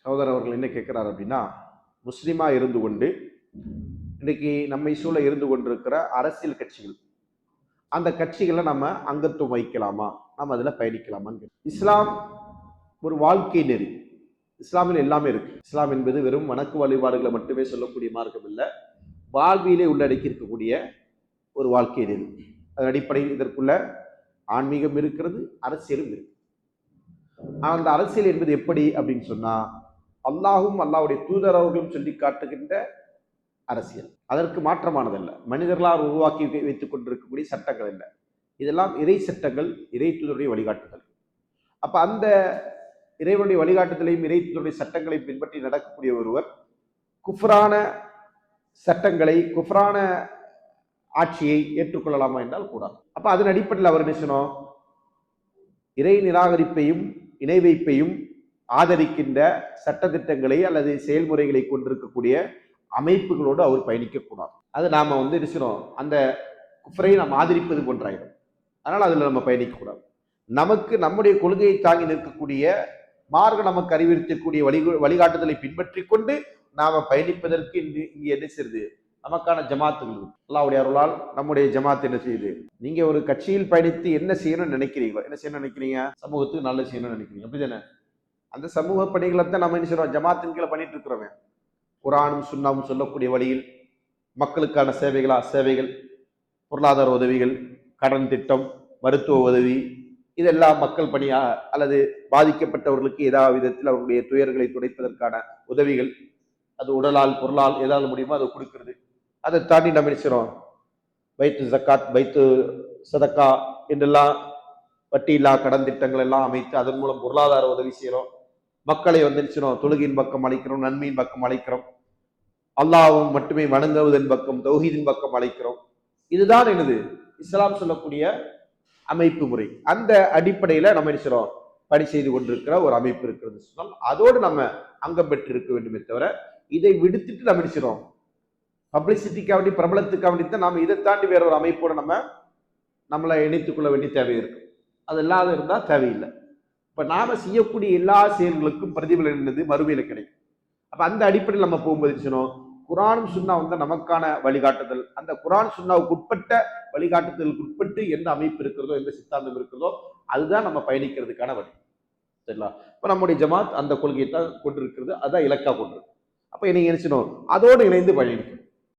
சகோதரர் அவர்கள் என்ன கேட்கிறார் அப்படின்னா, முஸ்லீமா இருந்து கொண்டு இன்னைக்கு நம்மை சூழ இருந்து கொண்டிருக்கிற அரசியல் கட்சிகள், அந்த கட்சிகளை நம்ம அங்கத்துவம் வைக்கலாமா, நம்ம அதில் பயணிக்கலாமான்னு. இஸ்லாம் ஒரு வாழ்க்கை நெறி. இஸ்லாமில் எல்லாமே இருக்கு. இஸ்லாம் என்பது வெறும் வணக்க வழிபாடுகளை மட்டுமே சொல்லக்கூடிய மார்க்கம் இல்லை, வாழ்வியலே உள்ளடக்கி இருக்கக்கூடிய ஒரு வாழ்க்கை நெறி. அதன் அடிப்படையில் இதற்குள்ள ஆன்மீகம் இருக்கிறது, அரசியலும் இருக்கு. அந்த அரசியல் என்பது எப்படி அப்படின்னு சொன்னா, அல்லாஹும் அல்லாஹ்வுடைய தூதர் அவர்களும் சொல்லி காட்டுகின்ற அரசியல். அதற்கு மாற்றமானதல்ல, மனிதர்களால் உருவாக்கி வைத்துக் கொண்டிருக்கக்கூடிய சட்டங்கள் இல்லை. இதெல்லாம் இறை சட்டங்கள், இறை தூதருடைய வழிகாட்டுதல். அப்ப அந்த இறைவனுடைய வழிகாட்டுதலையும் இறை தூதருடைய சட்டங்களை பின்பற்றி நடக்கக்கூடிய ஒருவர் குஃப்ரான சட்டங்களை, குஃப்ரான ஆட்சியை ஏற்றுக்கொள்ளலாமா என்றால் கூடாது. அப்ப அதன் அடிப்படையில் அவர் என்ன செய்யணும், இறை நிராகரிப்பையும் இணை வைப்பையும் ஆதரிக்கின்ற சட்டத்திட்டங்களை அல்லது செயல்முறைகளை கொண்டிருக்கக்கூடிய அமைப்புகளோடு அவர் பயணிக்கக்கூடாது. அது நாம இருக்கிறோம், அந்த குஃப்ரை நாம் ஆதரிப்பது போன்றாயிடும். அதனால அதுல நம்ம பயணிக்கக்கூடாது. நமக்கு நம்முடைய கொள்கையை தாங்கி நிற்கக்கூடிய மார்க்க நமக்கு அறிவுறுத்தக்கூடிய வழிகாட்டுதலை பின்பற்றி கொண்டு நாம பயணிப்பதற்கு இங்கு என்ன செய்யுது, நமக்கான ஜமாத்துகள். அல்லாஹ்வுடைய அருளால் நம்முடைய ஜமாத் என்ன செய்யுது, நீங்க ஒரு கட்சியில் பயணித்து என்ன செய்யணும்னு நினைக்கிறீங்களோ, என்ன செய்யணும்னு நினைக்கிறீங்க, சமூகத்துக்கு நல்ல செய்யணும்னு நினைக்கிறீங்க, அப்படிதானே? அந்த சமூக பணிகளை தான் நம்ம என்ன செய்யறோம், ஜமாத்தின் கீழே பண்ணிட்டு இருக்கிறோமே. குர்ஆனும் சுன்னாவும் சொல்லக்கூடிய வழியில் மக்களுக்கான சேவைகள், பொருளாதார உதவிகள், கடன் திட்டம், மருத்துவ உதவி, இதெல்லாம் மக்கள் பணியா அல்லது பாதிக்கப்பட்டவர்களுக்கு ஏதாவது விதத்தில் அவர்களுடைய துயர்களை துடைப்பதற்கான உதவிகள், அது உடலால் பொருளால் ஏதாவது முடியுமோ அதை கொடுக்கிறது. அதை தாண்டி நம்ம நினைச்சிடும் பைத்து ஜக்காத், பைத்து சதக்கா என்றெல்லாம் வட்டி இல்லா கடன் திட்டங்கள் எல்லாம் அமைத்து அதன் மூலம் பொருளாதார உதவி செய்யறோம். மக்களை நினைச்சிடும் தொழுகையின் பக்கம் அழைக்கிறோம், நன்மையின் பக்கம் அழைக்கிறோம், அல்லாஹ்வும் மட்டுமே வணங்குவதன் பக்கம், தௌஹீதின் பக்கம் அழைக்கிறோம். இதுதான் என்னது இஸ்லாம் சொல்லக்கூடிய அமைப்பு முறை. அந்த அடிப்படையில நம்ம நினைச்சிடும் பணி செய்து கொண்டிருக்கிற ஒரு அமைப்பு இருக்கிறது சொன்னால் அதோடு நம்ம அங்கம் பெற்று இருக்க வேண்டுமே தவிர, இதை விடுத்துட்டு நம்ம நினைச்சிடும் பப்ளிசிட்டிக்காண்டி, பிரபலத்துக்காண்டி தான் நாம இதை தாண்டி வேற ஒரு அமைப்போட நம்மளை இணைத்துக் கொள்ள வேண்டிய தேவை இருக்கு. அது இல்லாத இருந்தா தேவையில்லை. இப்ப நாம செய்யக்கூடிய எல்லா செயல்களுக்கும் பிரதிபலன் என்னது, மறுமையில கிடைக்கும். அப்ப அந்த அடிப்படையில் நம்ம போகும்போது குர்ஆனும் சுன்னா நமக்கான வழிகாட்டுதல், அந்த குர்ஆன் சுன்னாவுக்கு உட்பட்ட வழிகாட்டுதலுக்கு உட்பட்டு எந்த அமைப்பு இருக்கிறதோ, எந்த சித்தாந்தம் இருக்கிறதோ, அதுதான் நம்ம பயணிக்கிறதுக்கான வழி. சரிங்களா? இப்ப நம்முடைய ஜமாத் அந்த கொள்கையை தான் கொண்டிருக்கிறது, அதான் இலக்கா கொண்டிருக்கு. அப்ப நீங்க நினைச்சணும் அதோடு இணைந்து பயணிக்கணும்.